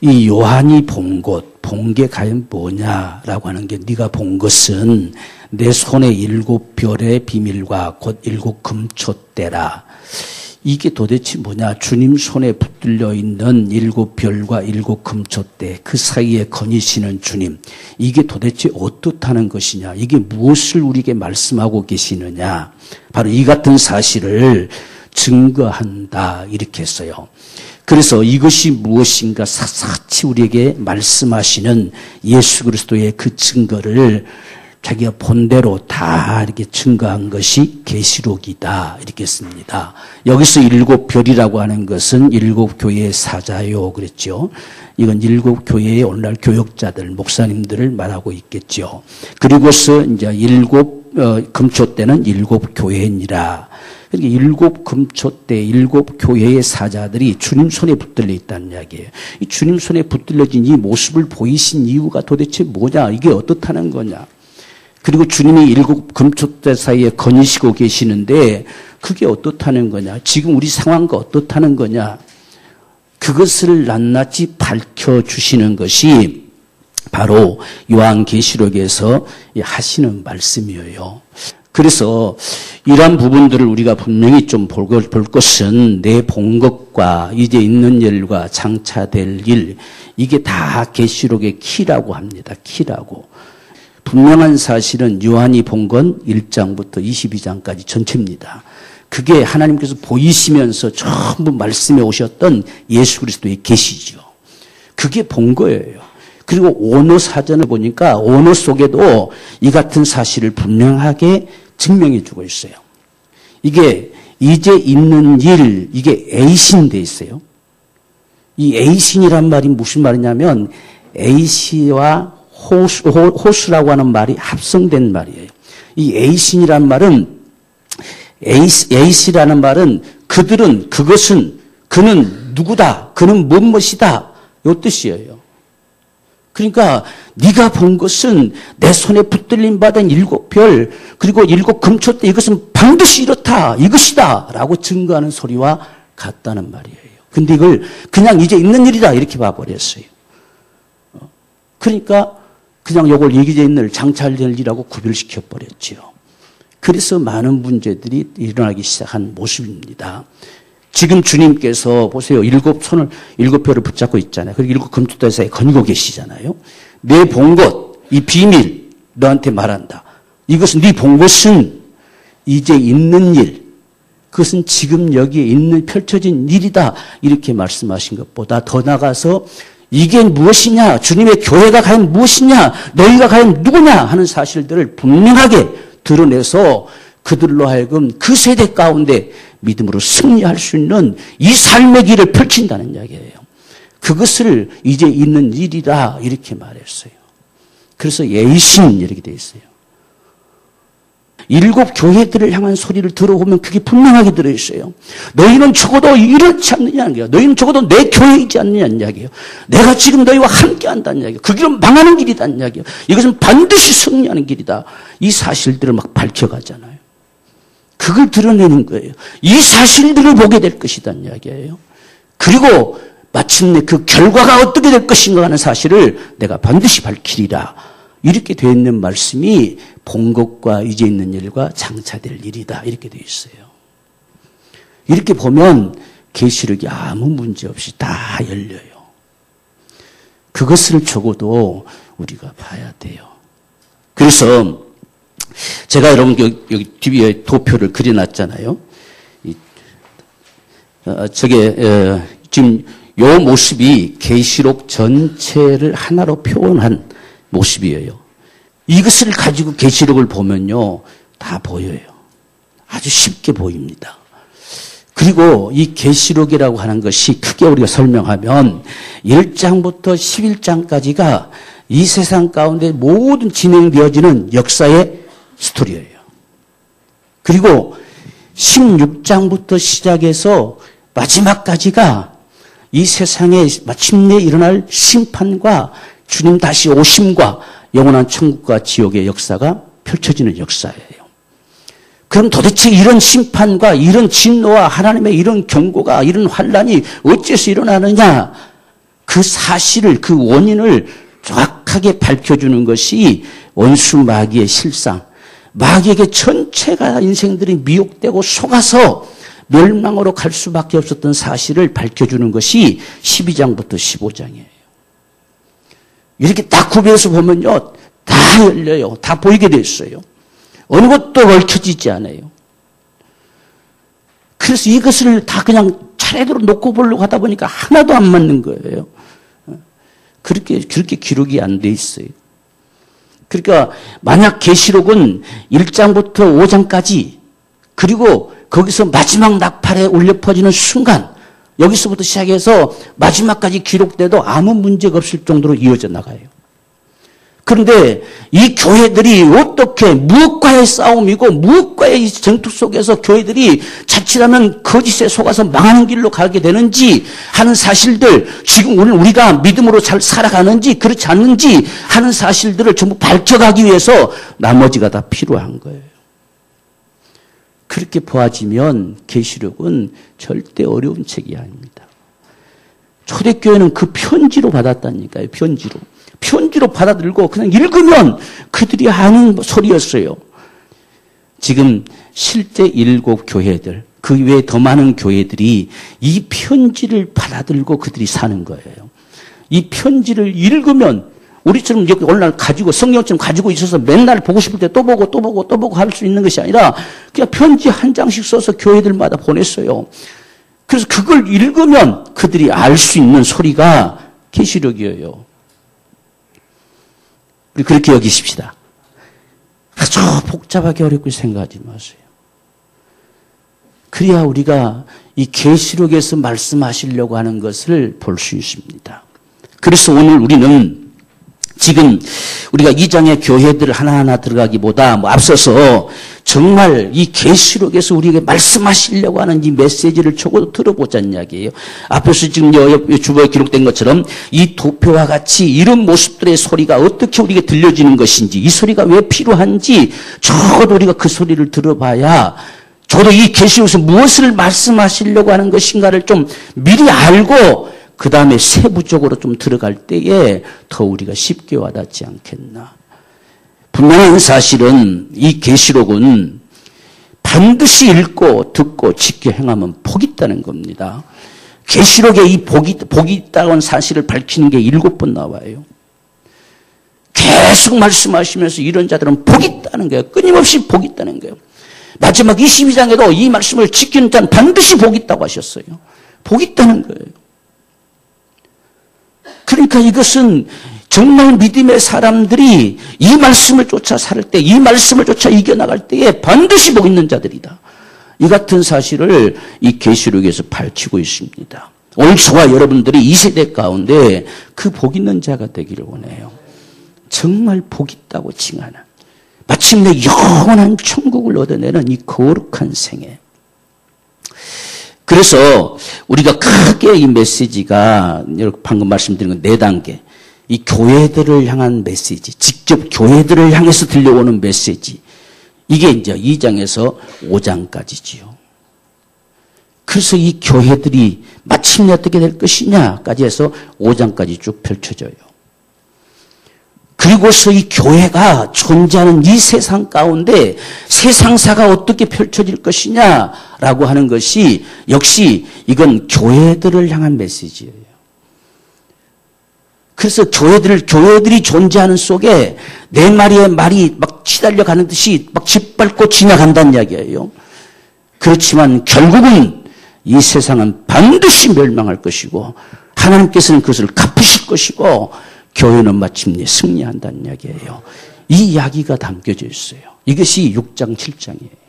이 요한이 본 게 과연 뭐냐라고 하는 게 네가 본 것은 내 손의 7별의 비밀과 곧 7금초대라. 이게 도대체 뭐냐? 주님 손에 붙들려 있는 7별과 7금초대 그 사이에 거니시는 주님. 이게 도대체 어떻다는 것이냐? 이게 무엇을 우리에게 말씀하고 계시느냐? 바로 이 같은 사실을 증거한다 이렇게 했어요. 그래서 이것이 무엇인가 샅샅이 우리에게 말씀하시는 예수 그리스도의 그 증거를 자기가 본대로 다 이렇게 증거한 것이 계시록이다 이렇게 씁니다. 여기서 7별이라고 하는 것은 7교회의 사자요 그랬죠. 이건 7교회의 오늘날 교역자들, 목사님들을 말하고 있겠죠. 그리고서 이제 7금초대는 7교회니라. 그러니까 7금초대, 7교회의 사자들이 주님 손에 붙들려 있다는 이야기예요. 이 주님 손에 붙들려진 이 모습을 보이신 이유가 도대체 뭐냐? 이게 어떻다는 거냐? 그리고 주님이 7금초대 사이에 거니시고 계시는데 그게 어떻다는 거냐? 지금 우리 상황과 어떻다는 거냐? 그것을 낱낱이 밝혀주시는 것이 바로 요한계시록에서 하시는 말씀이에요. 그래서 이러한 부분들을 우리가 분명히 좀 볼 것은 내 본 것과 이제 있는 일과 장차될 일, 이게 다 계시록의 키라고 합니다. 키라고. 분명한 사실은 요한이 본 건 1장부터 22장까지 전체입니다. 그게 하나님께서 보이시면서 전부 말씀해 오셨던 예수 그리스도의 계시죠. 그게 본 거예요. 그리고 오너 사전을 보니까 오너 속에도 이 같은 사실을 분명하게 증명해 주고 있어요. 이게 이제 있는 일, 이게 에이신돼 있어요. 이 에이신이란 말이 무슨 말이냐면 에이시와 호수라고 하는 말이 합성된 말이에요. 이 에이신이란 말은 에이시라는 말은 그들은 그것은 그는 누구다. 그는 무엇이다. 이 뜻이에요. 그러니까 네가 본 것은 내 손에 붙들림 받은 7별 그리고 7금초대 이것은 반드시 이렇다. 이것이다. 라고 증거하는 소리와 같다는 말이에요. 근데 이걸 그냥 이제 있는 일이다. 이렇게 봐버렸어요. 그러니까 그냥 이걸 이제 있는 일, 장차될 일이라고 구별시켜 버렸지요. 그래서 많은 문제들이 일어나기 시작한 모습입니다. 지금 주님께서 보세요. 7별을 붙잡고 있잖아요. 그리고 7금초대 사이에 거니고 계시잖아요. 내 본 것, 이 비밀 너한테 말한다. 이것은 네 본 것은 이제 있는 일. 그것은 지금 여기에 있는 펼쳐진 일이다. 이렇게 말씀하신 것보다 더 나가서 이게 무엇이냐? 주님의 교회가 과연 무엇이냐? 너희가 과연 누구냐? 하는 사실들을 분명하게 드러내서 그들로 하여금 그 세대 가운데 믿음으로 승리할 수 있는 이 삶의 길을 펼친다는 이야기예요. 그것을 이제 있는 일이다 이렇게 말했어요. 그래서 예신 이렇게 되어 있어요. 7 교회들을 향한 소리를 들어보면 그게 분명하게 들어있어요. 너희는 적어도 이렇지 않느냐는 거예요. 너희는 적어도 내 교회이지 않느냐는 이야기예요. 내가 지금 너희와 함께 한다는 이야기예요. 그 길은 망하는 길이다는 이야기예요. 이것은 반드시 승리하는 길이다. 이 사실들을 막 밝혀가잖아요. 그걸 드러내는 거예요. 이 사실들을 보게 될 것이다는 이야기예요. 그리고 마침내 그 결과가 어떻게 될 것인가 하는 사실을 내가 반드시 밝히리라. 이렇게 되어 있는 말씀이 본 것과 이제 있는 일과 장차될 일이다. 이렇게 되어 있어요. 이렇게 보면 계시록이 아무 문제 없이 다 열려요. 그것을 적어도 우리가 봐야 돼요. 그래서 제가 여러분 여기 뒤에 도표를 그려놨잖아요. 저게 지금 요 모습이 계시록 전체를 하나로 표현한 모습이에요. 이것을 가지고 계시록을 보면요. 다 보여요. 아주 쉽게 보입니다. 그리고 이 계시록이라고 하는 것이 크게 우리가 설명하면 1장부터 11장까지가 이 세상 가운데 모든 진행되어지는 역사의 스토리예요. 그리고 16장부터 시작해서 마지막까지가 이 세상에 마침내 일어날 심판과 주님 다시 오심과 영원한 천국과 지옥의 역사가 펼쳐지는 역사예요. 그럼 도대체 이런 심판과 이런 진노와 하나님의 이런 경고가 이런 환란이 어째서 일어나느냐? 그 사실을, 그 원인을 정확하게 밝혀주는 것이 원수 마귀의 실상, 마귀에게 전체가 인생들이 미혹되고 속아서 멸망으로 갈 수밖에 없었던 사실을 밝혀주는 것이 12장부터 15장이에요. 이렇게 딱 구별해서 보면요, 다 열려요. 다 보이게 됐어요. 어느 것도 얽혀지지 않아요. 그래서 이것을 다 그냥 차례대로 놓고 보려고 하다 보니까 하나도 안 맞는 거예요. 그렇게 기록이 안 돼 있어요. 그러니까 만약 계시록은 1장부터 5장까지 그리고 거기서 마지막 나팔에 울려 퍼지는 순간 여기서부터 시작해서 마지막까지 기록돼도 아무 문제가 없을 정도로 이어져 나가요. 그런데 이 교회들이 어떻게 무엇과의 싸움이고 무엇과의 전투 속에서 교회들이 자칫하면 거짓에 속아서 망하는 길로 가게 되는지 하는 사실들, 지금 우리가 믿음으로 잘 살아가는지 그렇지 않는지 하는 사실들을 전부 밝혀가기 위해서 나머지가 다 필요한 거예요. 그렇게 보아지면 계시록은 절대 어려운 책이 아닙니다. 초대교회는 그 편지로 받았다니까요. 편지로 받아들고 그냥 읽으면 그들이 하는 소리였어요. 지금 실제 7 교회들, 그 외에 더 많은 교회들이 이 편지를 받아들고 그들이 사는 거예요. 이 편지를 읽으면 우리처럼 여기 오늘날 가지고 성경처럼 가지고 있어서 맨날 보고 싶을 때 또 보고 할 수 있는 것이 아니라 그냥 편지 한 장씩 써서 교회들마다 보냈어요. 그래서 그걸 읽으면 그들이 알 수 있는 소리가 계시록이에요. 우리 그렇게 여기십시다. 아주 복잡하게 어렵게 생각하지 마세요. 그래야 우리가 이 계시록에서 말씀하시려고 하는 것을 볼 수 있습니다. 그래서 오늘 우리는 지금 우리가 2장의 교회들을 하나하나 들어가기보다 앞서서 정말 이 계시록에서 우리에게 말씀하시려고 하는 이 메시지를 적어도 들어보자는 이야기예요. 앞에서 지금 주보에 기록된 것처럼 이 도표와 같이 이런 모습들의 소리가 어떻게 우리에게 들려지는 것인지, 이 소리가 왜 필요한지 적어도 우리가 그 소리를 들어봐야 저도 이 계시록에서 무엇을 말씀하시려고 하는 것인가를 좀 미리 알고 그 다음에 세부적으로 좀 들어갈 때에 더 우리가 쉽게 와닿지 않겠나. 분명한 사실은 이 계시록은 반드시 읽고 듣고 지켜 행하면 복이 있다는 겁니다. 계시록에 이 복이 있다는 사실을 밝히는 게 7번 나와요. 계속 말씀하시면서 이런 자들은 복이 있다는 거예요. 끊임없이 복이 있다는 거예요. 마지막 22장에도 이 말씀을 지키는 자는 반드시 복이 있다고 하셨어요. 복이 있다는 거예요. 그러니까 이것은 정말 믿음의 사람들이 이 말씀을 쫓아 살 때, 이 말씀을 쫓아 이겨나갈 때에 반드시 복 있는 자들이다. 이 같은 사실을 이 계시록에서 밝히고 있습니다. 오늘 저와 여러분들이 이 세대 가운데 그 복 있는 자가 되기를 원해요. 정말 복 있다고 칭하는, 마침내 영원한 천국을 얻어내는 이 거룩한 생애. 그래서 우리가 크게 이 메시지가 방금 말씀드린 건 4단계. 이 교회들을 향한 메시지, 직접 교회들을 향해서 들려오는 메시지. 이게 이제 2장에서 5장까지지요. 그래서 이 교회들이 마침내 어떻게 될 것이냐까지 해서 5장까지 쭉 펼쳐져요. 그리고서 이 교회가 존재하는 이 세상 가운데 세상사가 어떻게 펼쳐질 것이냐라고 하는 것이 역시 이건 교회들을 향한 메시지예요. 그래서 교회들이 존재하는 속에 4마리의 말이 막 치달려 가는 듯이 막 짓밟고 지나간다는 이야기예요. 그렇지만 결국은 이 세상은 반드시 멸망할 것이고 하나님께서는 그것을 갚으실 것이고 교회는 마침내 승리한다는 이야기예요. 이 이야기가 담겨져 있어요. 이것이 6장, 7장이에요.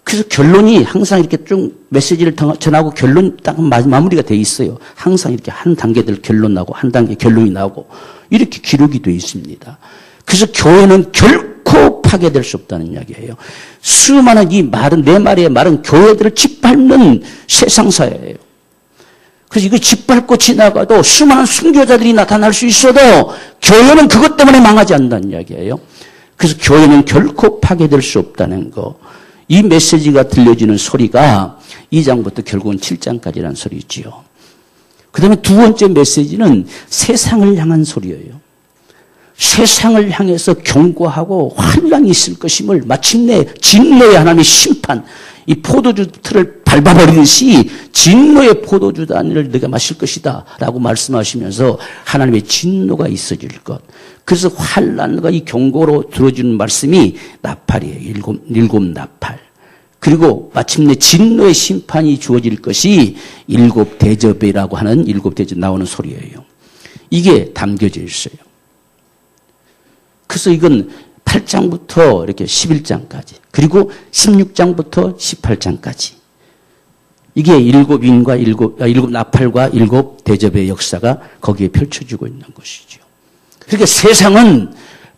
그래서 결론이 항상 이렇게 쭉 메시지를 전하고 결론 딱 마무리가 돼 있어요. 항상 이렇게 한 단계들 결론 나고 한 단계 결론이 나고 이렇게 기록이 되어 있습니다. 그래서 교회는 결코 파괴될 수 없다는 이야기예요. 수많은 이 말은, 4마리의 말은 교회들을 짓밟는 세상사예요. 그래서 이거 짓밟고 지나가도 수많은 순교자들이 나타날 수 있어도 교회는 그것 때문에 망하지 않는다는 이야기예요. 그래서 교회는 결코 파괴될 수 없다는 거. 이 메시지가 들려지는 소리가 2장부터 결국은 7장까지라는 소리지요. 그 다음에 두 번째 메시지는 세상을 향한 소리예요. 세상을 향해서 경고하고 환란이 있을 것임을 마침내 진노의 하나님의 심판, 이 포도주 틀을 밟아버리듯이 진노의 포도주 단위를 네가 마실 것이다 라고 말씀하시면서 하나님의 진노가 있어질 것. 그래서 환란과 이 경고로 들어주는 말씀이 나팔이에요. 일곱 나팔. 그리고 마침내 진노의 심판이 주어질 것이 일곱 대접이라고 하는 일곱 대접 나오는 소리예요. 이게 담겨져 있어요. 그래서 이건 8장부터 이렇게 11장까지 그리고 16장부터 18장까지 이게 일곱 인과 일곱 나팔과 일곱 대접의 역사가 거기에 펼쳐지고 있는 것이죠. 그러니까 세상은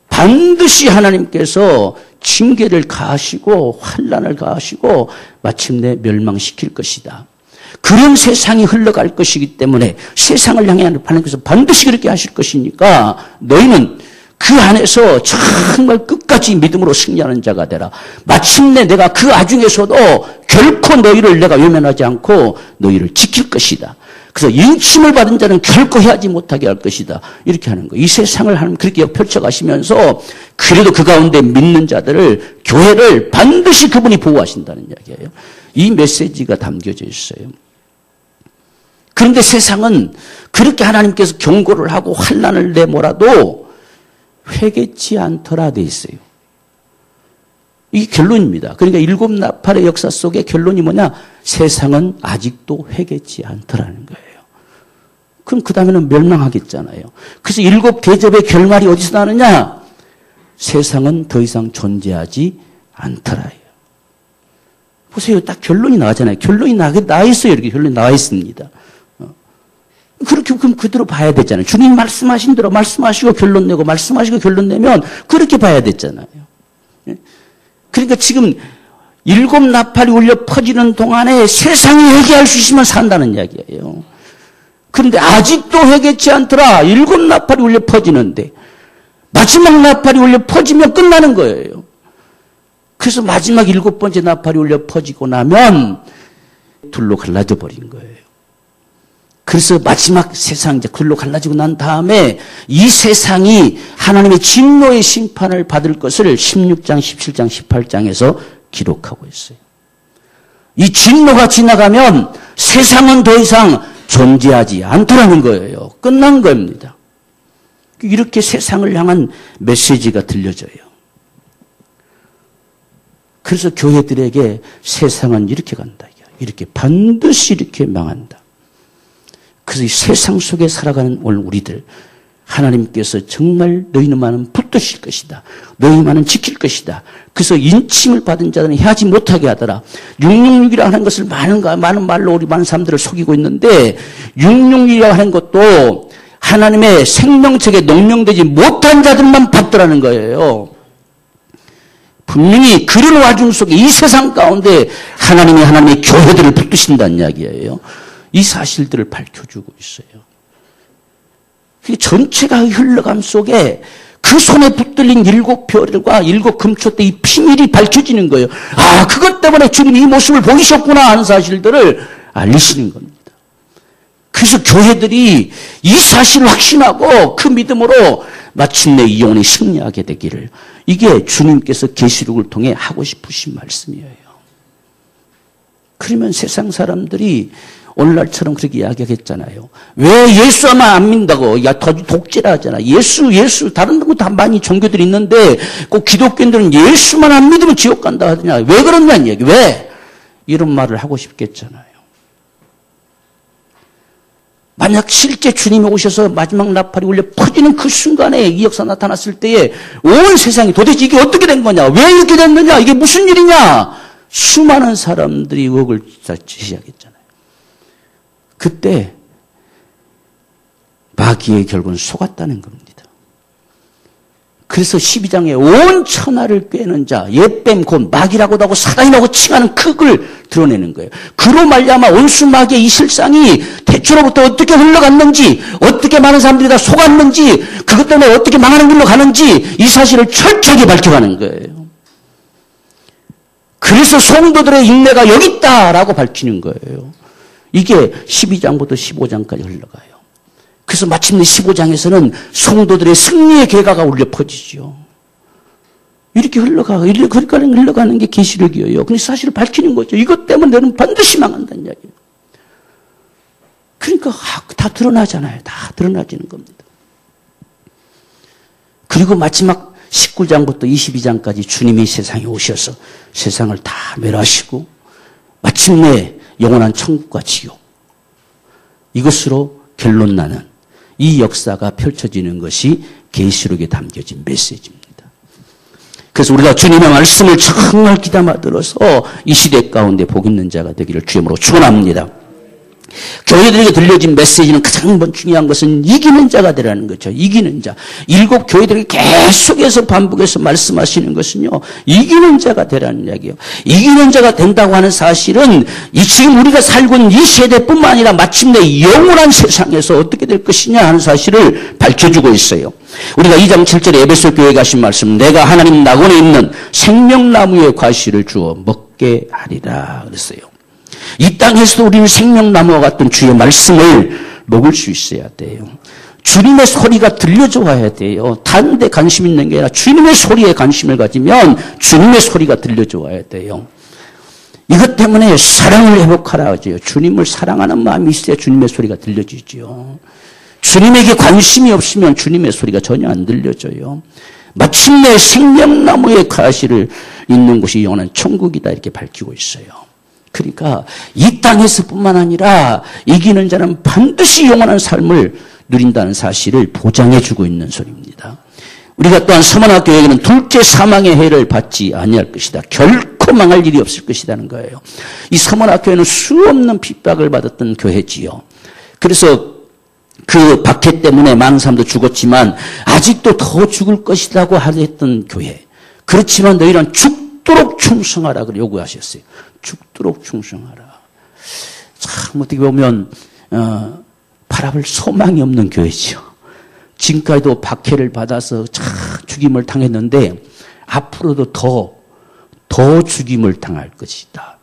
반드시 하나님께서 징계를 가하시고 환난을 가하시고 마침내 멸망시킬 것이다. 그런 세상이 흘러갈 것이기 때문에 세상을 향해 하나님께서 반드시 그렇게 하실 것이니까 너희는 그 안에서 정말 끝까지 믿음으로 승리하는 자가 되라. 마침내 내가 그 와중에서도 결코 너희를 내가 외면하지 않고 너희를 지킬 것이다. 그래서 인침을 받은 자는 결코 해하지 못하게 할 것이다. 이렇게 하는 거예요. 이 세상을 하나님 그렇게 펼쳐가시면서 그래도 그 가운데 믿는 자들을, 교회를 반드시 그분이 보호하신다는 이야기예요. 이 메시지가 담겨져 있어요. 그런데 세상은 그렇게 하나님께서 경고를 하고 환난을 내몰아도 회개치 않더라 돼 있어요. 이게 결론입니다. 그러니까 일곱 나팔의 역사 속의 결론이 뭐냐? 세상은 아직도 회개치 않더라는 거예요. 그럼 그 다음에는 멸망하겠잖아요. 그래서 일곱 대접의 결말이 어디서 나느냐? 세상은 더 이상 존재하지 않더라요. 보세요. 딱 결론이 나왔잖아요. 결론이 나와 있어요. 이렇게 결론이 나와 있습니다. 그렇게 그럼 그대로 봐야 되잖아요. 주님 말씀하신 대로 말씀하시고 결론 내고 말씀하시고 결론 내면 그렇게 봐야 됐잖아요. 그러니까 지금 일곱 나팔이 울려 퍼지는 동안에 세상이 회개할 수 있으면 산다는 이야기예요. 그런데 아직도 회개치 않더라. 일곱 나팔이 울려 퍼지는데 마지막 나팔이 울려 퍼지면 끝나는 거예요. 그래서 마지막 일곱 번째 나팔이 울려 퍼지고 나면 둘로 갈라져 버린 거예요. 그래서 마지막 세상 이제 글로 갈라지고 난 다음에 이 세상이 하나님의 진노의 심판을 받을 것을 16장, 17장, 18장에서 기록하고 있어요. 이 진노가 지나가면 세상은 더 이상 존재하지 않더라는 거예요. 끝난 겁니다. 이렇게 세상을 향한 메시지가 들려져요. 그래서 교회들에게 세상은 이렇게 간다. 이렇게 반드시 이렇게 망한다. 그래서 이 세상 속에 살아가는 오늘 우리들, 하나님께서 정말 너희만은 붙드실 것이다. 너희만은 지킬 것이다. 그래서 인침을 받은 자들은 해하지 못하게 하더라. 666이라고 하는 것을 많은 말로 우리 많은 사람들을 속이고 있는데 666이라고 하는 것도 하나님의 생명책에 농명되지 못한 자들만 받더라는 거예요. 분명히 그런 와중 속에 이 세상 가운데 하나님의 교회들을 붙드신다는 이야기예요. 이 사실들을 밝혀주고 있어요. 전체가 흘러감 속에 그 손에 붙들린 일곱 별과 일곱 금초대 이 비밀이 밝혀지는 거예요. 아, 그것 때문에 주님 이 모습을 보이셨구나 하는 사실들을 알리시는 겁니다. 그래서 교회들이 이 사실을 확신하고 그 믿음으로 마침내 이 영혼이 승리하게 되기를, 이게 주님께서 계시록을 통해 하고 싶으신 말씀이에요. 그러면 세상 사람들이 오늘날처럼 그렇게 이야기하겠잖아요. 왜 예수만 안 믿는다고? 야, 독재라 하잖아. 예수, 다른 것도 다 많이 종교들이 있는데, 꼭 기독교인들은 예수만 안 믿으면 지옥 간다 하더냐. 왜 그러냐는 얘기. 왜? 이런 말을 하고 싶겠잖아요. 만약 실제 주님이 오셔서 마지막 나팔이 울려 퍼지는 그 순간에 이 역사 나타났을 때에 온 세상이 도대체 이게 어떻게 된 거냐? 왜 이렇게 됐느냐? 이게 무슨 일이냐? 수많은 사람들이 의혹을 제시하겠잖아요. 그때 마귀의 결국은 속았다는 겁니다. 그래서 12장에 온 천하를 꿰는 자, 옛뱀 곧 마귀라고도 하고 사단이라고 칭하는 그걸 드러내는 거예요. 그로 말미암아 온수 마귀의 이 실상이 대초로부터 어떻게 흘러갔는지, 어떻게 많은 사람들이 다 속았는지, 그것 때문에 어떻게 망하는 길로 가는지 이 사실을 철저하게 밝혀가는 거예요. 그래서 성도들의 인내가 여기 있다라고 밝히는 거예요. 이게 12장부터 15장까지 흘러가요. 그래서 마침내 15장에서는 성도들의 승리의 계가가 울려 퍼지죠. 이렇게 흘러가는 게 계시록이에요. 근데 사실을 밝히는 거죠. 이것 때문에 너는 반드시 망한다는 이야기예요. 그러니까 다 드러나잖아요. 다 드러나지는 겁니다. 그리고 마지막 19장부터 22장까지 주님이 세상에 오셔서 세상을 다 멸하시고 마침내 영원한 천국과 지옥, 이것으로 결론 나는 이 역사가 펼쳐지는 것이 계시록에 담겨진 메시지입니다. 그래서 우리가 주님의 말씀을 정말 귀담아 들어서 이 시대 가운데 복 있는 자가 되기를 주님으로 축원합니다. 교회들에게 들려진 메시지는 가장 중요한 것은 이기는 자가 되라는 거죠. 이기는 자. 7 교회들에게 계속해서 반복해서 말씀하시는 것은요, 이기는 자가 되라는 이야기예요. 이기는 자가 된다고 하는 사실은 이 지금 우리가 살고 있는 이 세대뿐만 아니라 마침내 영원한 세상에서 어떻게 될 것이냐 하는 사실을 밝혀주고 있어요. 우리가 2장 7절에 에베소 교회에 가신 말씀, 내가 하나님 낙원에 있는 생명나무의 과실을 주어 먹게 하리라 그랬어요. 이 땅에서도 우리는 생명나무와 같은 주의 말씀을 먹을 수 있어야 돼요. 주님의 소리가 들려줘야 돼요. 다른 데 관심 있는 게 아니라 주님의 소리에 관심을 가지면 주님의 소리가 들려줘야 돼요. 이것 때문에 사랑을 회복하라 하죠. 주님을 사랑하는 마음이 있어야 주님의 소리가 들려지죠. 주님에게 관심이 없으면 주님의 소리가 전혀 안 들려져요. 마침내 생명나무의 가시를 있는 곳이 영원한 천국이다 이렇게 밝히고 있어요. 그러니까 이 땅에서뿐만 아니라 이기는 자는 반드시 영원한 삶을 누린다는 사실을 보장해주고 있는 소리입니다. 우리가 또한 서문학교에게는 둘째 사망의 해를 받지 아니할 것이다. 결코 망할 일이 없을 것이라는 거예요. 이 서문학교에는 수없는 핍박을 받았던 교회지요. 그래서 그 박해 때문에 많은 사람도 죽었지만 아직도 더 죽을 것이라고 했던 교회. 그렇지만 너희는 죽도록 충성하라 요구하셨어요. 죽도록 충성하라. 참 어떻게 보면 바라볼 소망이 없는 교회죠. 지금까지도 박해를 받아서 참 죽임을 당했는데 앞으로도 더 죽임을 당할 것이다.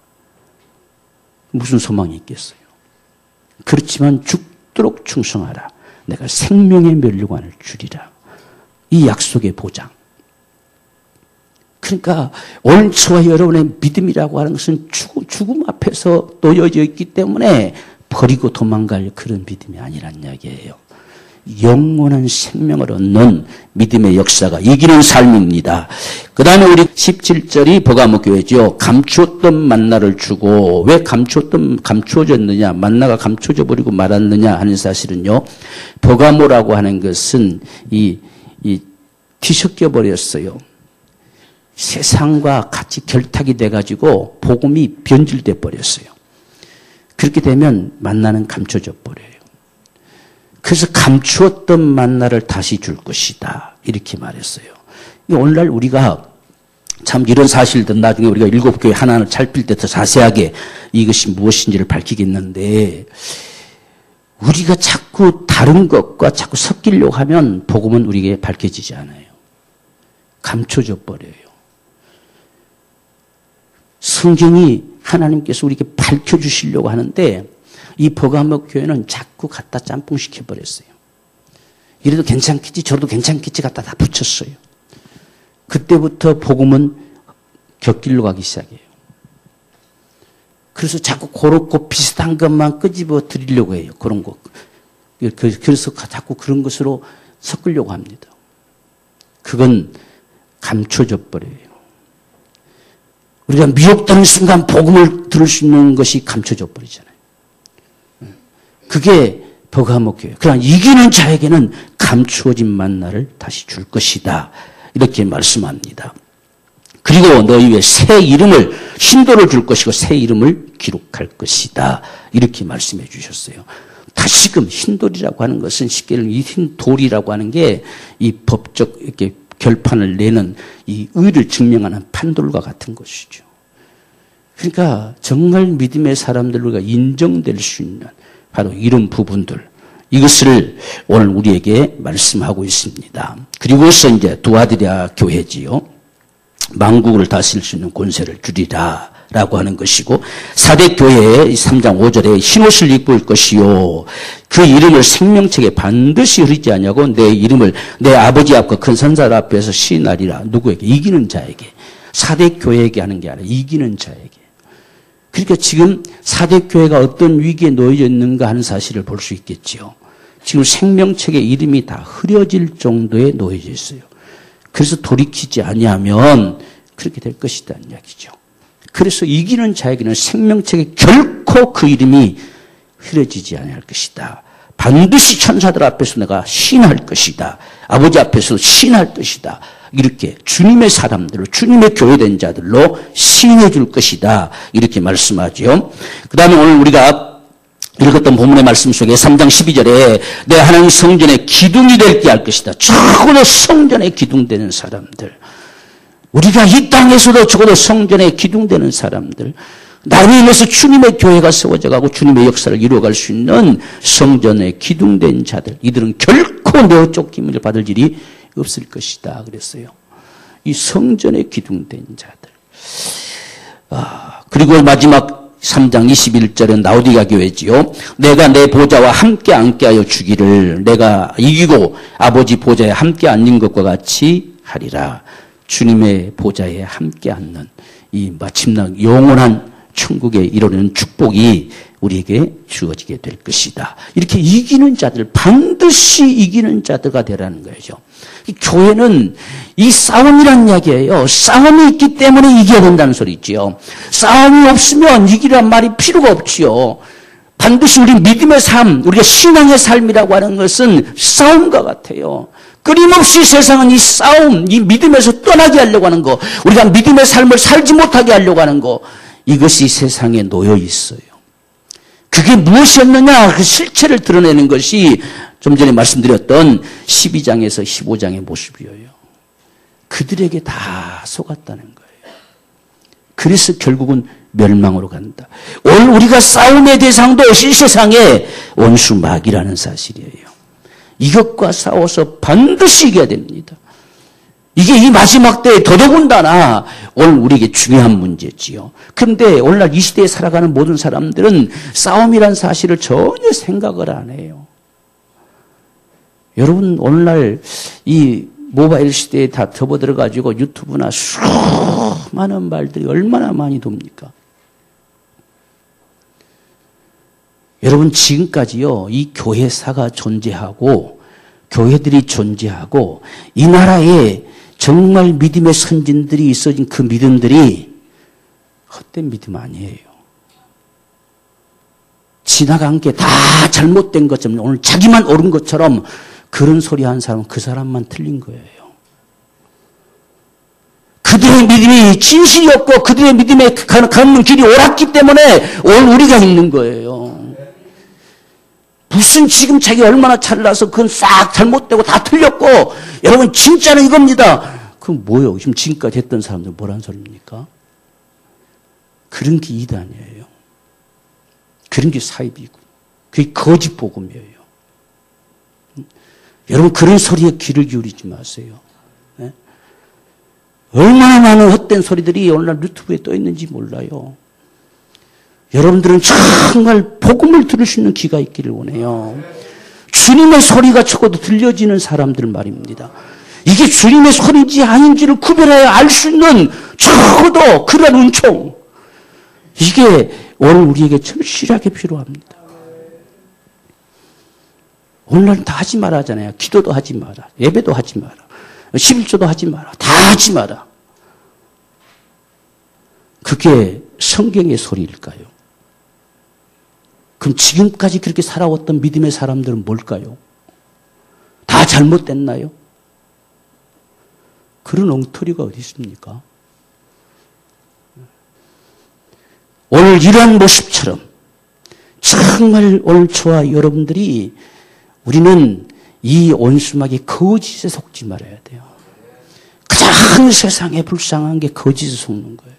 무슨 소망이 있겠어요? 그렇지만 죽도록 충성하라. 내가 생명의 면류관을 주리라. 이 약속의 보장. 그러니까 오늘 저와 여러분의 믿음이라고 하는 것은 죽음 앞에서 놓여져 있기 때문에 버리고 도망갈 그런 믿음이 아니란 이야기예요. 영원한 생명을 얻는 믿음의 역사가 이기는 삶입니다. 그 다음에 우리 17절이 버가모 교회죠. 감추었던 만나를 주고, 왜 감추어졌느냐, 만나가 감추어져 버리고 말았느냐 하는 사실은요, 버가모라고 하는 것은 뒤섞여 버렸어요. 세상과 같이 결탁이 돼가지고 복음이 변질돼 버렸어요. 그렇게 되면 만나는 감춰져 버려요. 그래서 감추었던 만나를 다시 줄 것이다. 이렇게 말했어요. 오늘날 우리가 참 이런 사실들 나중에 우리가 7교회 하나를 살필 때 더 자세하게 이것이 무엇인지를 밝히겠는데, 우리가 자꾸 다른 것과 자꾸 섞이려고 하면 복음은 우리에게 밝혀지지 않아요. 감춰져 버려요. 성경이 하나님께서 우리에게 밝혀주시려고 하는데 이 버가모 교회는 자꾸 갖다 짬뽕시켜 버렸어요. 이래도 괜찮겠지 저래도 괜찮겠지 갖다 다 붙였어요. 그때부터 복음은 곁길로 가기 시작해요. 그래서 자꾸 그렇고 비슷한 것만 끄집어 드리려고 해요. 그런 거. 그래서 자꾸 그런 것으로 섞으려고 합니다. 그건 감춰져 버려요. 우리가 미혹되는 순간 복음을 들을 수 있는 것이 감춰져 버리잖아요. 그게 버가모 교회. 그러나 이기는 자에게는 감추어진 만나를 다시 줄 것이다. 이렇게 말씀합니다. 그리고 너희 위에 새 이름을, 신도를 줄 것이고 새 이름을 기록할 것이다. 이렇게 말씀해 주셨어요. 다시금 흰돌이라고 하는 것은 쉽게 말하면 이 흰돌이라고 하는 게 이 법적 이렇게 결판을 내는 이 의를 증명하는 판돌과 같은 것이죠. 그러니까 정말 믿음의 사람들과 인정될 수 있는 바로 이런 부분들, 이것을 오늘 우리에게 말씀하고 있습니다. 그리고서 이제 두아드리아 교회지요. 만국을 다스릴 수 있는 권세를 주리라 라고 하는 것이고, 사대교회의 3장 5절에 흰옷을 입고 올 것이요 그 이름을 생명책에 반드시 흐리지 아니하고 내 이름을 내 아버지 앞과 큰 선사들 앞에서 시인하리라. 누구에게? 이기는 자에게. 사대교회에게 하는 게 아니라 이기는 자에게. 그러니까 지금 사대교회가 어떤 위기에 놓여져 있는가 하는 사실을 볼 수 있겠지요. 지금 생명책의 이름이 다 흐려질 정도에 놓여져 있어요. 그래서 돌이키지 아니하면 그렇게 될 것이라는 이야기죠. 그래서 이기는 자에게는 생명책에 결코 그 이름이 흐려지지 아니할 것이다. 반드시 천사들 앞에서 내가 시인할 것이다. 아버지 앞에서 시인할 것이다. 이렇게 주님의 사람들로, 주님의 교회된 자들로 시인해 줄 것이다. 이렇게 말씀하죠. 그 다음에 오늘 우리가 읽었던 본문의 말씀 속에 3장 12절에 내 하나님 성전의 기둥이 될게 할 것이다. 적어도 성전에 기둥되는 사람들. 우리가 이 땅에서도 적어도 성전에 기둥되는 사람들. 나를 인해서 주님의 교회가 세워져 가고 주님의 역사를 이루어갈 수 있는 성전에 기둥된 자들. 이들은 결코 내어 쫓김을 받을 일이 없을 것이다. 그랬어요. 이 성전에 기둥된 자들. 그리고 마지막 3장 21절은 라오디가 교회지요. 내가 내 보좌와 함께 앉게하여 주기를 내가 이기고 아버지 보좌에 함께 앉는 것과 같이 하리라. 주님의 보좌에 함께 앉는 이 마침내 영원한 천국에 이르는 축복이 우리에게 주어지게 될 것이다. 이렇게 이기는 자들, 반드시 이기는 자들가 되라는 거죠. 교회는 이 싸움이란 이야기예요. 싸움이 있기 때문에 이겨야 된다는 소리지요. 싸움이 없으면 이기란 말이 필요가 없지요. 반드시 우리 믿음의 삶, 우리가 신앙의 삶이라고 하는 것은 싸움과 같아요. 끊임없이 세상은 이 싸움, 이 믿음에서 떠나게 하려고 하는 거, 우리가 믿음의 삶을 살지 못하게 하려고 하는 거, 이것이 세상에 놓여 있어요. 그게 무엇이었느냐? 그 실체를 드러내는 것이 좀 전에 말씀드렸던 12장에서 15장의 모습이에요. 그들에게 다 속았다는 거예요. 그래서 결국은 멸망으로 간다. 오늘 우리가 싸움의 대상도 이 세상에 원수 마귀라는 사실이에요. 이것과 싸워서 반드시 이겨야 됩니다. 이게 이 마지막 때에 더더군다나 오늘 우리에게 중요한 문제지요. 그런데 오늘날 이 시대에 살아가는 모든 사람들은 싸움이란 사실을 전혀 생각을 안 해요. 여러분 오늘날 이 모바일 시대에 다 접어들어가지고 유튜브나 수많은 말들이 얼마나 많이 돕니까? 여러분 지금까지요 이 교회사가 존재하고 교회들이 존재하고 이 나라에 정말 믿음의 선진들이 있어진 그 믿음들이 헛된 믿음 아니에요. 지나간 게 다 잘못된 것처럼 오늘 자기만 옳은 것처럼 그런 소리 한 사람은 그 사람만 틀린 거예요. 그들의 믿음이 진실이었고 그들의 믿음에 가는 길이 옳았기 때문에 오늘 우리가 있는 거예요. 무슨 지금 자기 얼마나 잘나서 그건 싹 잘못되고 다 틀렸고 여러분 진짜는 이겁니다. 그럼 뭐예요? 지금 지금까지 했던 사람들 뭐란 소리입니까? 그런 게 이단이에요. 그런 게 사입이고 그게 거짓 복음이에요. 여러분 그런 소리에 귀를 기울이지 마세요. 네? 얼마나 많은 헛된 소리들이 오늘날 유튜브에 떠 있는지 몰라요. 여러분들은 정말 복음을 들을 수 있는 귀가 있기를 원해요. 주님의 소리가 적어도 들려지는 사람들 말입니다. 이게 주님의 소리인지 아닌지를 구별해야 알 수 있는 적어도 그런 은총. 이게 오늘 우리에게 절실하게 필요합니다. 오늘날은 다 하지 마라 하잖아요. 기도도 하지 마라. 예배도 하지 마라. 11조도 하지 마라. 다 하지 마라. 그게 성경의 소리일까요? 그럼 지금까지 그렇게 살아왔던 믿음의 사람들은 뭘까요? 다 잘못됐나요? 그런 엉터리가 어디 있습니까? 오늘 이러한 모습처럼 정말 오늘 저와 여러분들이 우리는 이 온수막이 거짓에 속지 말아야 돼요. 가장 세상에 불쌍한 게 거짓에 속는 거예요.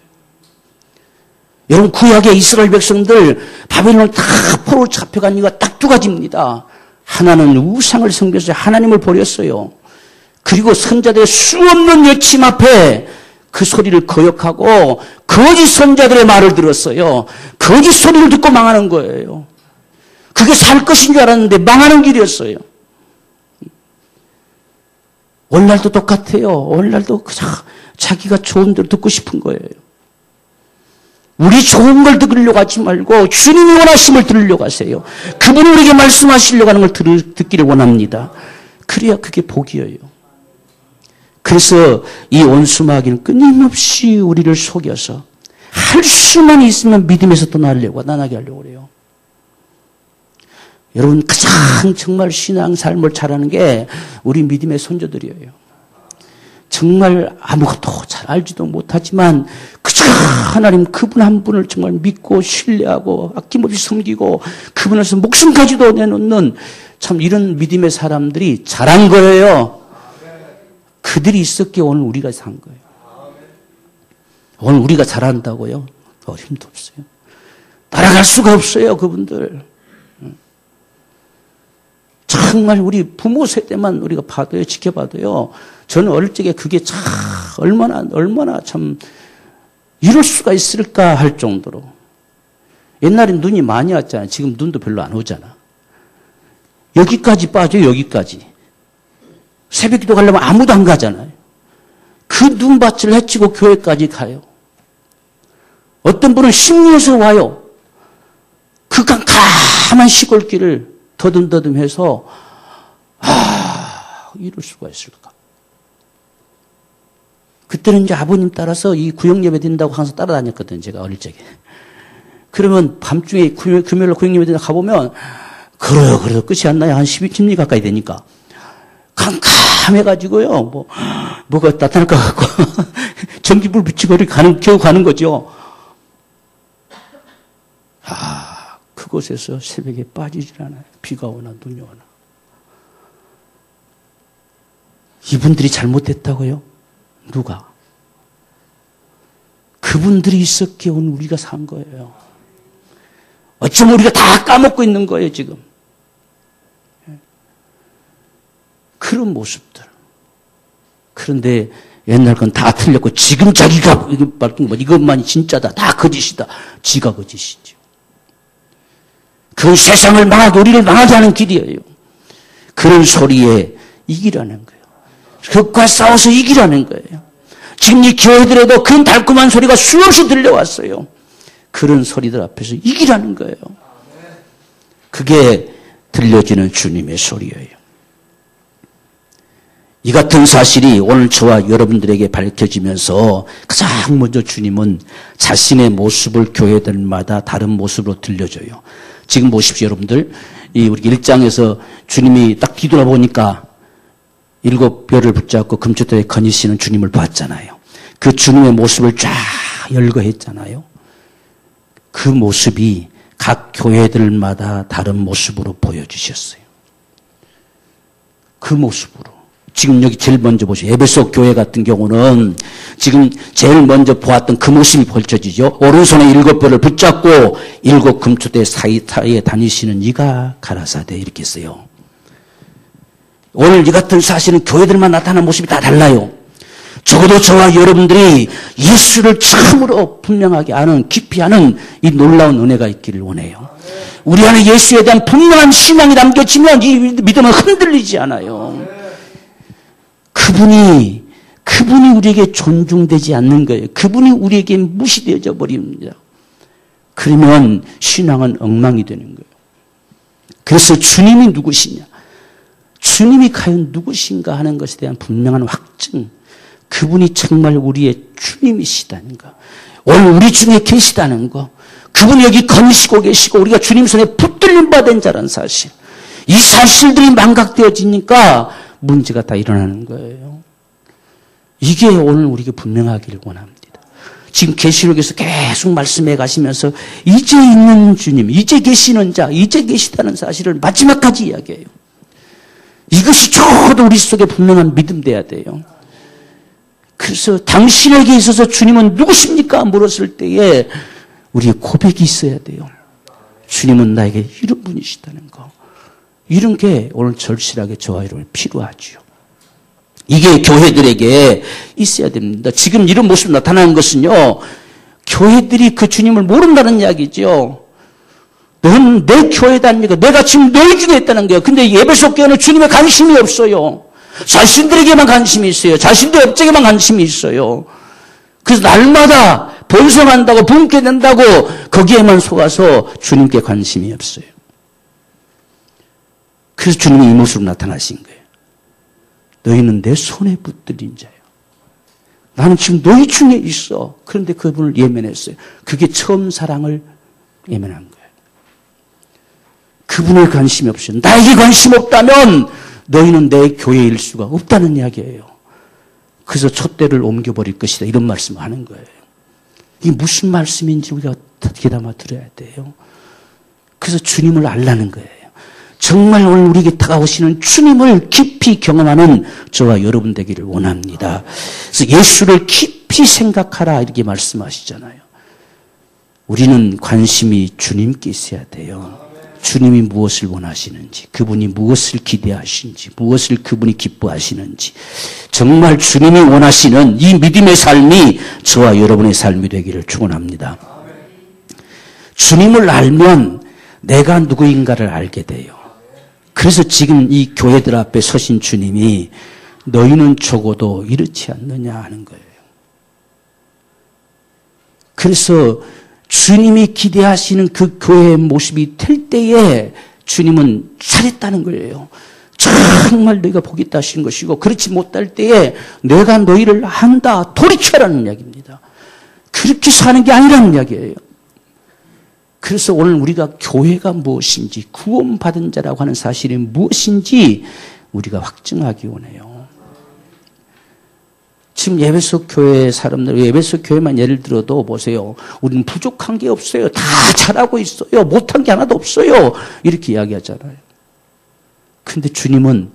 여러분 구약의 이스라엘 백성들 바벨론을 다 포로 잡혀간 이유가 딱 두 가지입니다. 하나는 우상을 섬겨서 하나님을 버렸어요. 그리고 선자들의 수없는 여침 앞에 그 소리를 거역하고 거짓 선자들의 말을 들었어요. 거짓 소리를 듣고 망하는 거예요. 그게 살 것인 줄 알았는데 망하는 길이었어요. 오늘날도 똑같아요. 오늘날도 자기가 좋은 대로 듣고 싶은 거예요. 우리 좋은 걸 들으려고 하지 말고 주님이 원하심을 들으려고 하세요. 그분이 우리에게 말씀하시려고 하는 걸 듣기를 원합니다. 그래야 그게 복이에요. 그래서 이 원수마귀는 끊임없이 우리를 속여서 할 수만 있으면 믿음에서 떠나게 하려고 그래요. 여러분 가장 정말 신앙 삶을 잘하는 게 우리 믿음의 선조들이에요. 정말 아무것도 잘 알지도 못하지만 그저 하나님 그분 한 분을 정말 믿고 신뢰하고 아낌없이 섬기고 그분에서 목숨까지도 내놓는 참 이런 믿음의 사람들이 잘한 거예요. 그들이 있었기에 오늘 우리가 산 거예요. 오늘 우리가 잘한다고요? 힘도 없어요. 따라갈 수가 없어요, 그분들. 정말 우리 부모 세대만 우리가 봐도요, 지켜봐도요. 저는 어릴 적에 그게 참 얼마나 참 이럴 수가 있을까 할 정도로. 옛날엔 눈이 많이 왔잖아요. 지금 눈도 별로 안 오잖아. 여기까지 빠져요, 여기까지. 새벽 기도 가려면 아무도 안 가잖아요. 그 눈밭을 헤치고 교회까지 가요. 어떤 분은 심리에서 와요. 그 깜깜한 시골길을 더듬더듬해서 이럴 수가 있을까. 그때는 이제 아버님 따라서 이 구역 예배 드린다고 항상 따라다녔거든요. 제가 어릴 적에. 그러면 밤중에 금요일로 구역 예배 드린다고 가보면 그래도 끝이 안 나요. 한 12분 가까이 되니까. 캄캄해가지고요. 뭐가 나타날 것 같고 전기불 비치고 겨우 가는 거죠. 그곳에서 새벽에 빠지질 않아요. 비가 오나 눈이 오나. 이분들이 잘못했다고요? 누가? 그분들이 있었기에 오늘 우리가 산 거예요. 어쩌면 우리가 다 까먹고 있는 거예요, 지금. 그런 모습들. 그런데 옛날 건 다 틀렸고 지금 자기가 밝힌 거 이것만이 진짜다. 다 거짓이다. 지가 거짓이죠. 그 세상을 망하고 우리를 망하게 하는 길이에요. 그런 소리에 이기라는 거예요. 그것과 싸워서 이기라는 거예요. 지금 이 교회들에도 그런 달콤한 소리가 수없이 들려왔어요. 그런 소리들 앞에서 이기라는 거예요. 그게 들려지는 주님의 소리예요. 이 같은 사실이 오늘 저와 여러분들에게 밝혀지면서 가장 먼저 주님은 자신의 모습을 교회들마다 다른 모습으로 들려줘요. 지금 보십시오, 여러분들. 우리 1장에서 주님이 딱 뒤돌아보니까 7별을 붙잡고 금초대에 거니시는 주님을 봤잖아요. 그 주님의 모습을 쫙 열거했잖아요. 그 모습이 각 교회들마다 다른 모습으로 보여주셨어요. 그 모습으로. 지금 여기 제일 먼저 보시죠. 에베소 교회 같은 경우는 지금 제일 먼저 보았던 그 모습이 펼쳐지죠. 오른손에 7별을 붙잡고 7 금초대 사이에 다니시는 이가 가라사대 이렇게 써요. 오늘 이 같은 사실은 교회들만 나타나는 모습이 다 달라요. 적어도 저와 여러분들이 예수를 처음으로 분명하게 아는, 깊이 아는 이 놀라운 은혜가 있기를 원해요. 우리 안에 예수에 대한 분명한 신앙이 남겨지면 이 믿음은 흔들리지 않아요. 그분이 우리에게 존중되지 않는 거예요. 그분이 우리에게 무시되어져 버립니다. 그러면 신앙은 엉망이 되는 거예요. 그래서 주님이 누구시냐? 주님이 과연 누구신가 하는 것에 대한 분명한 확증. 그분이 정말 우리의 주님이시다는 거. 오늘 우리 중에 계시다는 거. 그분이 여기 거니시고 계시고 우리가 주님 손에 붙들림 받은 자라는 사실. 이 사실들이 망각되어지니까 문제가 다 일어나는 거예요. 이게 오늘 우리에게 분명하기를 원합니다. 지금 계시록에서 계속 말씀해 가시면서 이제 있는 주님, 이제 계시는 자, 이제 계시다는 사실을 마지막까지 이야기해요. 이것이 저도 우리 속에 분명한 믿음 돼야 돼요. 그래서 당신에게 있어서 주님은 누구십니까? 물었을 때에 우리의 고백이 있어야 돼요. 주님은 나에게 이런 분이시다는 거. 이런 게 오늘 절실하게 저와 여러분 필요하죠. 이게 교회들에게 있어야 됩니다. 지금 이런 모습이 나타나는 것은요, 교회들이 그 주님을 모른다는 이야기죠. 넌 내 교회다니까 내가 지금 너희 중에 있다는 거예요. 근데 에베소 교회는 주님에 관심이 없어요. 자신들에게만 관심이 있어요. 자신들 업적에만 관심이 있어요. 그래서 날마다 번성한다고 붕괴 된다고 거기에만 속아서 주님께 관심이 없어요. 그래서 주님이 이 모습으로 나타나신 거예요. 너희는 내 손에 붙들린 자예요. 나는 지금 너희 중에 있어. 그런데 그분을 예면했어요. 그게 처음 사랑을 예면한 거예요. 그분에 관심이 없어요. 나에게 관심 없다면 너희는 내 교회일 수가 없다는 이야기예요. 그래서 촛대를 옮겨버릴 것이다. 이런 말씀을 하는 거예요. 이게 무슨 말씀인지 우리가 귀담아 들어야 돼요. 그래서 주님을 알라는 거예요. 정말 오늘 우리에게 다가오시는 주님을 깊이 경험하는 저와 여러분 되기를 원합니다. 그래서 예수를 깊이 생각하라 이렇게 말씀하시잖아요. 우리는 관심이 주님께 있어야 돼요. 주님이 무엇을 원하시는지, 그분이 무엇을 기대하시는지, 무엇을 그분이 기뻐하시는지, 정말 주님이 원하시는 이 믿음의 삶이 저와 여러분의 삶이 되기를 축원합니다. 주님을 알면 내가 누구인가를 알게 돼요. 그래서 지금 이 교회들 앞에 서신 주님이 너희는 적어도 이렇지 않느냐 하는 거예요. 그래서 주님이 기대하시는 그 교회의 모습이 될 때에 주님은 잘했다는 거예요. 정말 너희가 복이 있다 하시는 것이고, 그렇지 못할 때에 내가 너희를 한다 돌이켜라는 이야기입니다. 그렇게 사는 게 아니라는 이야기예요. 그래서 오늘 우리가 교회가 무엇인지, 구원받은 자라고 하는 사실이 무엇인지 우리가 확증하기 원해요. 지금 에베소 교회 사람들, 에베소 교회만 예를 들어도 보세요. 우리는 부족한 게 없어요. 다 잘하고 있어요. 못한 게 하나도 없어요. 이렇게 이야기하잖아요. 근데 주님은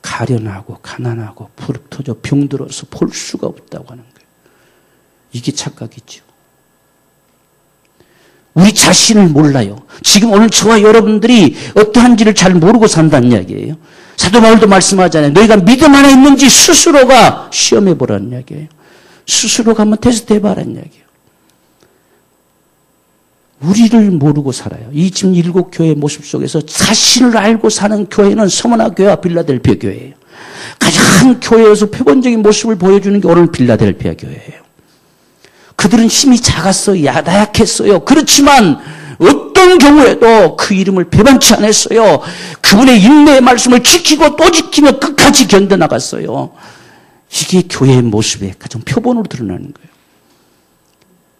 가련하고 가난하고 부릅 터져 병들어서 볼 수가 없다고 하는 거예요. 이게 착각이죠. 우리 자신을 몰라요. 지금 오늘 저와 여러분들이 어떠한지를 잘 모르고 산다는 이야기예요. 사도 바울도 말씀하잖아요. 너희가 믿음 안에 있는지 스스로가 시험해보라는 이야기예요. 스스로가 한번 테스트 해봐라는 이야기예요. 우리를 모르고 살아요. 이 지금 7교회의 모습 속에서 자신을 알고 사는 교회는 서머나 교회와 빌라델피아 교회예요. 가장 교회에서 표본적인 모습을 보여주는 게 오늘 빌라델피아 교회예요. 그들은 힘이 작았어요. 나약했어요. 그렇지만 어떤 경우에도 그 이름을 배반치 않았어요. 그분의 인내의 말씀을 지키고 또 지키며 끝까지 견뎌나갔어요. 이게 교회의 모습의 가장 표본으로 드러나는 거예요.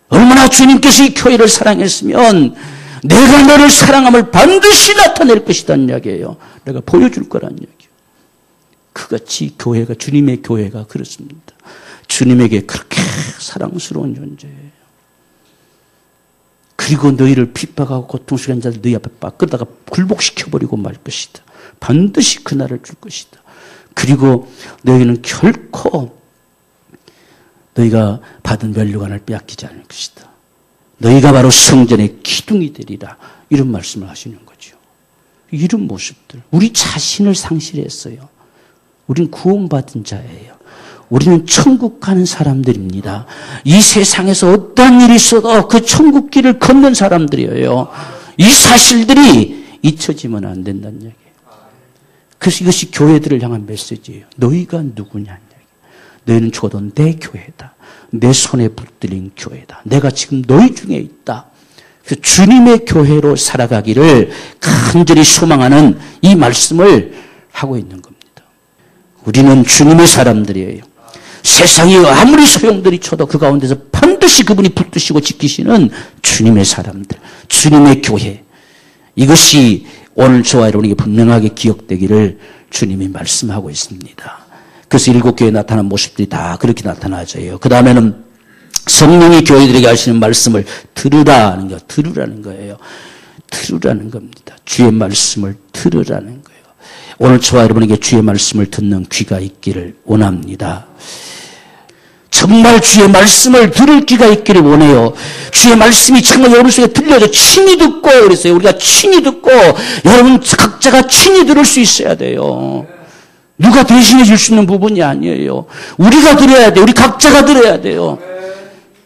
얼마나 주님께서 이 교회를 사랑했으면 내가 너를 사랑함을 반드시 나타낼 것이라는 이야기예요. 내가 보여줄 거라는 이야기예요. 그같이 교회가, 주님의 교회가 그렇습니다. 주님에게 그렇게 사랑스러운 존재예요. 그리고 너희를 핍박하고 고통스러운 한 자들 너희 앞에 끌다가 굴복시켜버리고 말 것이다. 반드시 그날을 줄 것이다. 그리고 너희는 결코 너희가 받은 면류관을 빼앗기지 않을 것이다. 너희가 바로 성전의 기둥이 되리라. 이런 말씀을 하시는 거죠. 이런 모습들. 우리 자신을 상실했어요. 우린 구원받은 자예요. 우리는 천국 가는 사람들입니다. 이 세상에서 어떤 일이 있어도 그 천국 길을 걷는 사람들이에요. 이 사실들이 잊혀지면 안 된다는 얘기예요. 그래서 이것이 교회들을 향한 메시지예요. 너희가 누구냐는 얘기예요. 너희는 적어도 내 교회다. 내 손에 붙들린 교회다. 내가 지금 너희 중에 있다. 그래서 주님의 교회로 살아가기를 간절히 소망하는 이 말씀을 하고 있는 겁니다. 우리는 주님의 사람들이에요. 세상이 아무리 소용들이 쳐도 그 가운데서 반드시 그분이 붙드시고 지키시는 주님의 사람들, 주님의 교회. 이것이 오늘 저와 여러분에게 분명하게 기억되기를 주님이 말씀하고 있습니다. 그래서 7교회에 나타난 모습들이 다 그렇게 나타나져요. 그 다음에는 성령이 교회들에게 하시는 말씀을 들으라는 거, 들으라는 거예요. 들으라는 겁니다. 주의 말씀을 들으라는 거예요. 오늘 저와 여러분에게 주의 말씀을 듣는 귀가 있기를 원합니다. 정말 주의 말씀을 들을 귀가 있기를 원해요. 주의 말씀이 정말 여러분 속에 들려져 친히 듣고 그랬어요. 우리가 친히 듣고 여러분 각자가 친히 들을 수 있어야 돼요. 누가 대신해 줄 수 있는 부분이 아니에요. 우리가 들어야 돼요. 우리 각자가 들어야 돼요.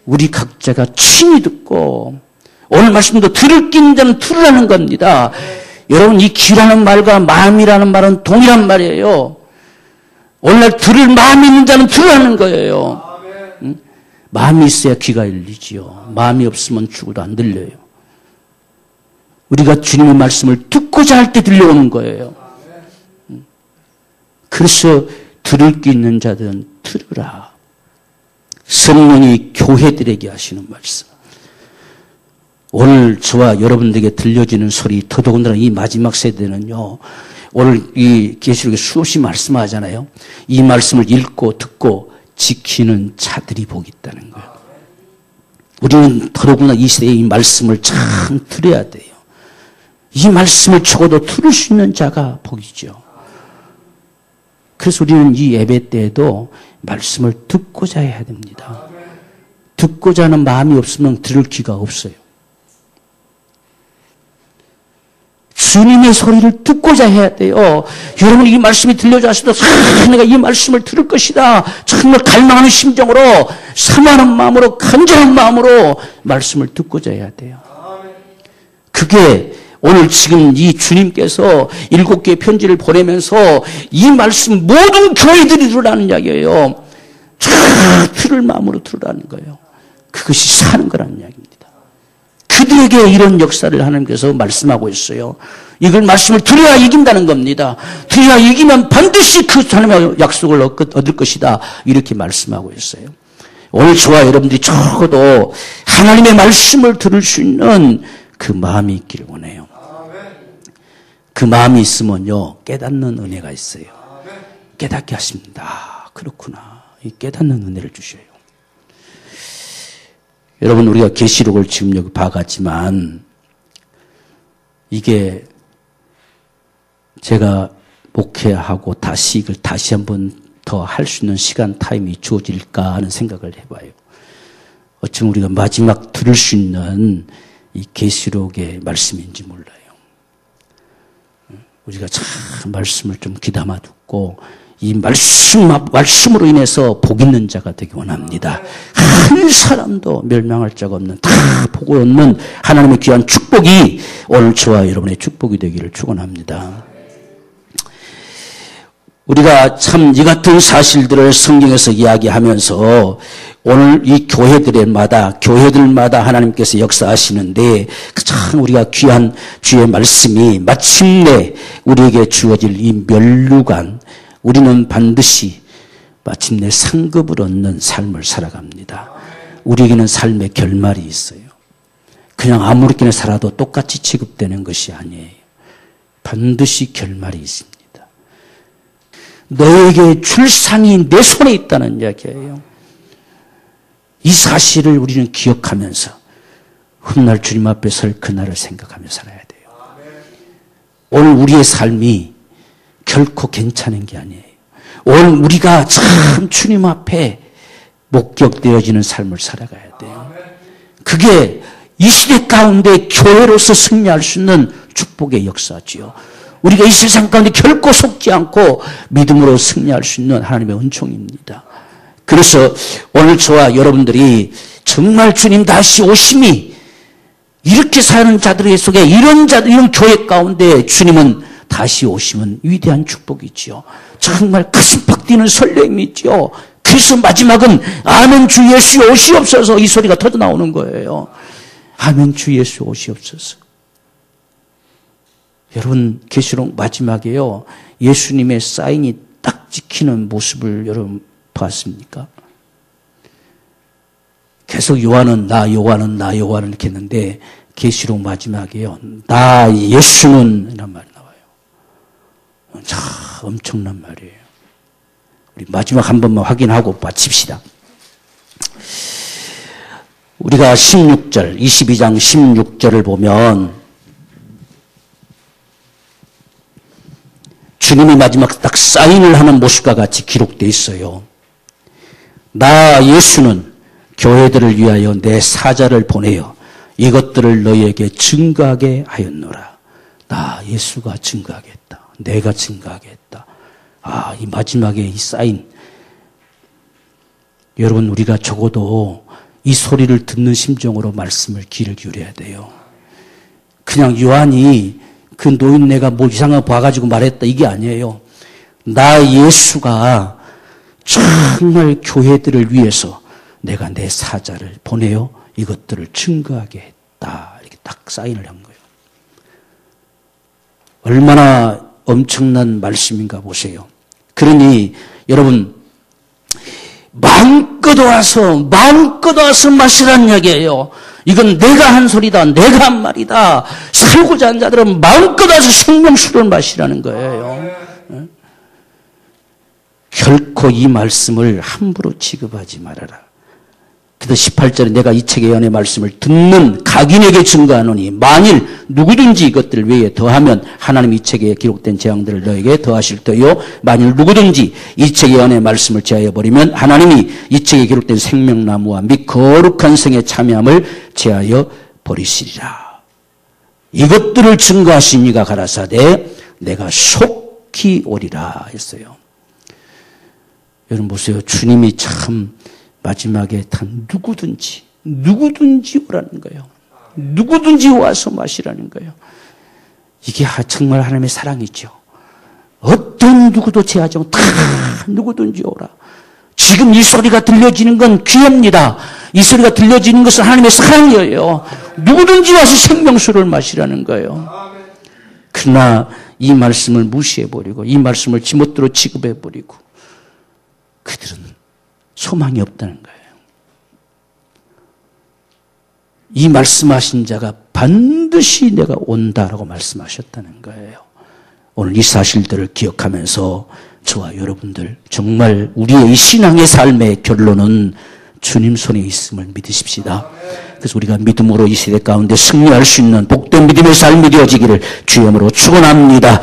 우리 각자가 친히 듣고 오늘 말씀도 들을 끼는 자는 들으라는 겁니다. 여러분 이 귀라는 말과 마음이라는 말은 동일한 말이에요. 오늘날 들을 마음이 있는 자는 들으라는 거예요. 응? 마음이 있어야 귀가 열리지요. 마음이 없으면 죽어도 안 들려요. 우리가 주님의 말씀을 듣고자 할 때 들려오는 거예요. 그래서 들을 게 있는 자들은 들으라. 성령이 교회들에게 하시는 말씀. 오늘 저와 여러분들에게 들려지는 소리, 더더군다나 이 마지막 세대는요, 오늘 이 계시록에 수없이 말씀하잖아요. 이 말씀을 읽고 듣고 지키는 자들이 복이 있다는 거예요. 우리는 더더군다나 이 시대에 이 말씀을 참 들어야 돼요. 이 말씀을 적어도 들을 수 있는 자가 복이죠. 그래서 우리는 이 예배 때에도 말씀을 듣고자 해야 됩니다. 듣고자 하는 마음이 없으면 들을 귀가 없어요. 주님의 소리를 듣고자 해야 돼요. 여러분 이 말씀이 들려져 하시도 내가 이 말씀을 들을 것이다. 정말 갈망하는 심정으로 사모하는 마음으로 간절한 마음으로 말씀을 듣고자 해야 돼요. 그게 오늘 지금 이 주님께서 7개의 편지를 보내면서 이 말씀 모든 교회들이 들으라는 이야기예요. 들을 마음으로 들으라는 거예요. 그것이 사는 거라는 이야기입니다. 그들에게 이런 역사를 하나님께서 말씀하고 있어요. 이걸 말씀을 들어야 이긴다는 겁니다. 들어야 이기면 반드시 그 하나님의 약속을 얻을 것이다. 이렇게 말씀하고 있어요. 오늘 저와 여러분들이 적어도 하나님의 말씀을 들을 수 있는 그 마음이 있기를 원해요. 그 마음이 있으면요, 깨닫는 은혜가 있어요. 깨닫게 하십니다. 그렇구나. 이 깨닫는 은혜를 주셔요. 여러분, 우리가 계시록을 지금 여기 봐갔지만, 이게 제가 목회하고 다시 이걸 다시 한번 더 할 수 있는 시간, 타임이 주어질까 하는 생각을 해봐요. 어쩌면 우리가 마지막 들을 수 있는 이 계시록의 말씀인지 몰라요. 우리가 참 말씀을 좀 귀담아 듣고 이 말씀으로 인해서 복 있는 자가 되기 원합니다. 한 사람도 멸망할 자가 없는 다 복을 얻는 하나님의 귀한 축복이 오늘 저와 여러분의 축복이 되기를 축원합니다. 우리가 참 이 같은 사실들을 성경에서 이야기하면서 오늘 이 교회들마다 하나님께서 역사하시는데 참 우리가 귀한 주의 말씀이 마침내 우리에게 주어질 이 면류관, 우리는 반드시 마침내 상급을 얻는 삶을 살아갑니다. 우리에게는 삶의 결말이 있어요. 그냥 아무렇게나 살아도 똑같이 취급되는 것이 아니에요. 반드시 결말이 있습니다. 너에게 줄 상이 내 손에 있다는 이야기예요. 이 사실을 우리는 기억하면서 훗날 주님 앞에 설 그날을 생각하며 살아야 돼요. 오늘 우리의 삶이 결코 괜찮은 게 아니에요. 오늘 우리가 참 주님 앞에 목격되어지는 삶을 살아가야 돼요. 그게 이 시대 가운데 교회로서 승리할 수 있는 축복의 역사지요. 우리가 이 세상 가운데 결코 속지 않고 믿음으로 승리할 수 있는 하나님의 은총입니다. 그래서 오늘 저와 여러분들이 정말 주님 다시 오심이 이렇게 사는 자들 속에 이런 교회 가운데 주님은 다시 오시면 위대한 축복이지요. 정말 가슴 팍 뛰는 설렘이 있지요. 그래서 마지막은 아멘 주 예수 오시옵소서 이 소리가 터져 나오는 거예요. 아멘 주 예수 오시옵소서. 여러분 계시록 마지막에요. 예수님의 사인이 딱 찍히는 모습을 여러분 봤습니까? 계속 요한은 나 이렇게 했는데 계시록 마지막에요. 나 예수는 이란 말이 나와요. 참 엄청난 말이에요. 우리 마지막 한 번만 확인하고 마칩시다. 우리가 16절, 22장 16절을 보면 주님이 마지막 딱 사인을 하는 모습과 같이 기록되어 있어요. 나 예수는 교회들을 위하여 내 사자를 보내어 이것들을 너희에게 증거하게 하였노라. 나 예수가 증거하겠다. 내가 증거하겠다. 이 마지막에 이 사인. 여러분, 우리가 적어도 이 소리를 듣는 심정으로 말씀을 귀를 기울여야 돼요. 그냥 요한이 그 노인네가 뭐 이상한 거 봐가지고 말했다, 이게 아니에요. 나 예수가 정말 교회들을 위해서 내가 내 사자를 보내어 이것들을 증거하게 했다. 이렇게 딱 사인을 한 거예요. 얼마나 엄청난 말씀인가 보세요. 그러니 여러분, 마음껏 와서 마시라는 이야기예요. 이건 내가 한 소리다. 내가 한 말이다. 살고자 하는 자들은 마음껏 와서 생명수를 마시라는 거예요. 결코 이 말씀을 함부로 취급하지 말아라. 그래서 18절에 내가 이 책의 예언의 말씀을 듣는 각인에게 증거하노니 만일 누구든지 이것들 외에 더하면 하나님 이 책에 기록된 재앙들을 너에게 더하실 터요. 만일 누구든지 이 책의 예언의 말씀을 제하여 버리면 하나님이 이 책에 기록된 생명나무와 및 거룩한 성의 참여함을 제하여 버리시리라. 이것들을 증거하신 이가 가라사대 내가 속히 오리라 했어요. 여러분 보세요. 주님이 참 마지막에 다 누구든지 오라는 거예요. 누구든지 와서 마시라는 거예요. 이게 정말 하나님의 사랑이죠. 어떤 누구도 제하지 않고 다 누구든지 오라. 지금 이 소리가 들려지는 건 귀합니다. 이 소리가 들려지는 것은 하나님의 사랑이에요. 누구든지 와서 생명수를 마시라는 거예요. 그러나 이 말씀을 무시해버리고 이 말씀을 지멋대로 취급해버리고 그들은 소망이 없다는 거예요. 이 말씀하신 자가 반드시 내가 온다라고 말씀하셨다는 거예요. 오늘 이 사실들을 기억하면서 저와 여러분들 정말 우리의 이 신앙의 삶의 결론은 주님 손에 있음을 믿으십시다. 그래서 우리가 믿음으로 이 세대 가운데 승리할 수 있는 복된 믿음의 삶이 되어지기를 주의 이름으로 축원합니다.